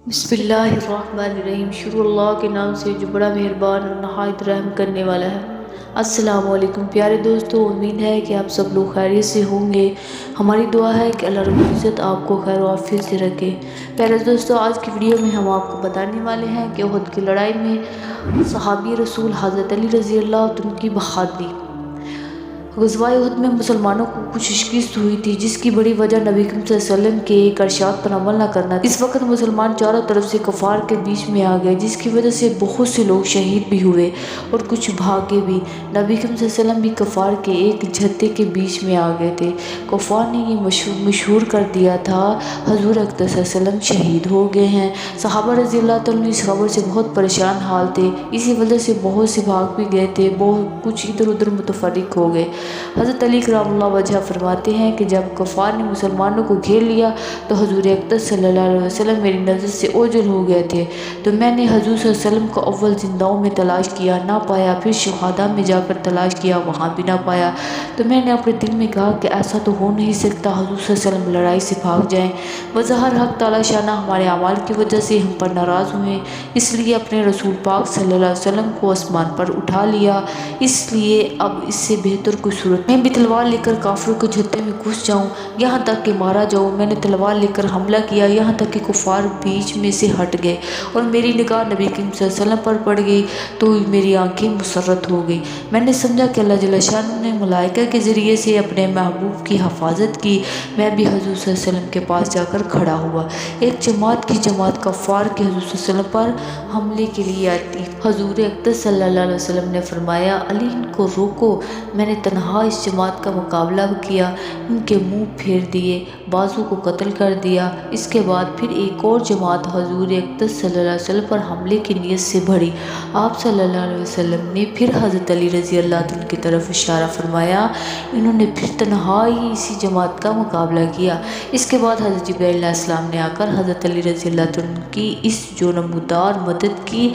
بسم اللہ الرحمن الرحیم، شروع اللہ کے نام سے جو بڑا مہربان اور نہایت رحم کرنے والا ہے۔ السلام علیکم پیارے دوستو، امید ہے کہ آپ سب لوگ خیریت سے ہوں گے۔ ہماری دعا ہے کہ اللہ رب العزت آپ کو خیر و عافیت سے رکھے۔ پیارے دوستو، آج کی ویڈیو میں ہم آپ کو بتانے والے ہیں کہ احد کی لڑائی میں صحابی رسول حضرت علی رضی اللہ عنہ کی بہادری۔ غزوہ احد میں مسلمانوں کو کچھ شکست ہوئی تھی، جس کی بڑی وجہ نبی کریم صلی اللہ علیہ وسلم کے ایک ارشاد پر عمل نہ کرنا تھا۔ اس وقت مسلمان چاروں طرف سے کفار کے بیچ میں آ گئے، جس کی وجہ سے بہت سے لوگ شہید بھی ہوئے اور کچھ بھاگے بھی۔ نبی کریم صلی اللہ علیہ وسلم بھی کفار کے ایک جھتھے کے بیچ میں آ گئے تھے۔ کفار نے یہ مشہور کر دیا تھا حضور اقدس صلی اللہ علیہ وسلم شہید ہو گئے ہیں۔ صحابہ رضی اللہ عنہ اس خبر سے بہت پریشان حال تھے، اسی وجہ سے بہت سے بھاگ بھی گئے تھے، کچھ ادھر ادھر متفرق ہو گئے۔ حضرت علی کرام اللہ وجہ فرماتے ہیں کہ جب کفار نے مسلمانوں کو گھیر لیا تو حضور اقدس صلی اللہ علیہ وسلم میری نظر سے اوجھل ہو گئے تھے، تو میں نے حضور صلی اللہ علیہ وسلم کو اول زندوں میں تلاش کیا، نہ پایا، پھر شہداء میں جا کر تلاش کیا، وہاں بھی نہ پایا، تو میں نے اپنے دل میں کہا کہ ایسا تو ہو نہیں سکتا حضور صلی اللہ علیہ وسلم لڑائی سے بھاگ جائیں۔ بظاہر حق تعالی شانہ ہمارے اعمال کی وجہ سے ہم پر ناراض ہوئے، اس لیے اپنے رسول پاک صلی اللہ علیہ وسلم کو آسمان پر اٹھا لیا۔ اس لیے اب اس سے بہتر کوئی صورت میں بھی تلوار لے کر کافروں کے جھتھے میں گھس جاؤں، یہاں تک کہ مارا جاؤں۔ میں نے تلوار لے کر حملہ کیا، یہاں تک کہ کفار بیچ میں سے ہٹ گئے اور میری نگاہ نبی کریم صلی اللہ علیہ وسلم پر پڑ گئی تو میری آنکھیں مسرت ہو گئی۔ میں نے سمجھا کہ اللہ جل شانہ نے ملائکہ کے ذریعے سے اپنے محبوب کی حفاظت کی۔ میں بھی حضور صلی اللہ علیہ وسلم کے پاس جا کر کھڑا ہوا۔ ایک جماعت کفار کے حضور صلی اللہ علیہ وسلم پر حملے کے لیے آتی۔ حضور اقدس صلی اللہ علیہ وسلم نے فرمایا، علی ان کو روکو۔ میں نے تنہا اس جماعت کا مقابلہ کیا، ان کے منہ پھیر دیے، بعضوں کو قتل کر دیا۔ اس کے بعد پھر ایک اور جماعت حضور اقدس صلی اللہ علیہ وسلم پر حملے کی نیت سے بڑھی۔ آپ صلی اللہ علیہ وسلم نے پھر حضرت علی رضی اللہ عنہ کی طرف اشارہ فرمایا، انہوں نے پھر تنہا ہی اسی جماعت کا مقابلہ کیا۔ اس کے بعد حضرت جبرائیل علیہ السلام نے آ کر حضرت علی رضی اللہ عنہ کی اس جو نمودار مدد کی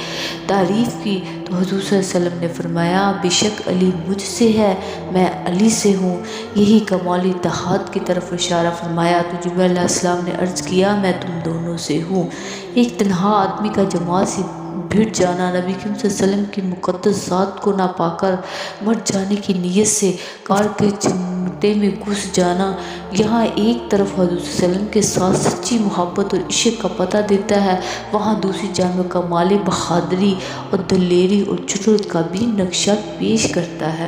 تعریف کی، تو حضور صلی اللہ علیہ وسلم نے فرمایا، بے شک علی مجھ سے ہے، میں علی سے ہوں۔ یہی کمال اتحاد کی طرف اشارہ فرمایا تو جبرائیل علیہ السلام نے عرض کیا، میں تم دونوں سے ہوں۔ ایک تنہا آدمی کا جماعت سے بھڑ جانا، نبی کریم صلی اللہ علیہ وسلم کی مقدس ذات کو نہ پا کر مر جانے کی نیت سے کفار کے جھتھے میں گھس جانا، یہاں ایک طرف حضور صلی اللہ علیہ وسلم کے ساتھ سچی محبت اور عشق کا پتہ دیتا ہے، وہاں دوسری جانب کمال بہادری اور دلیری اور جرأت کا بھی نقشہ پیش کرتا ہے۔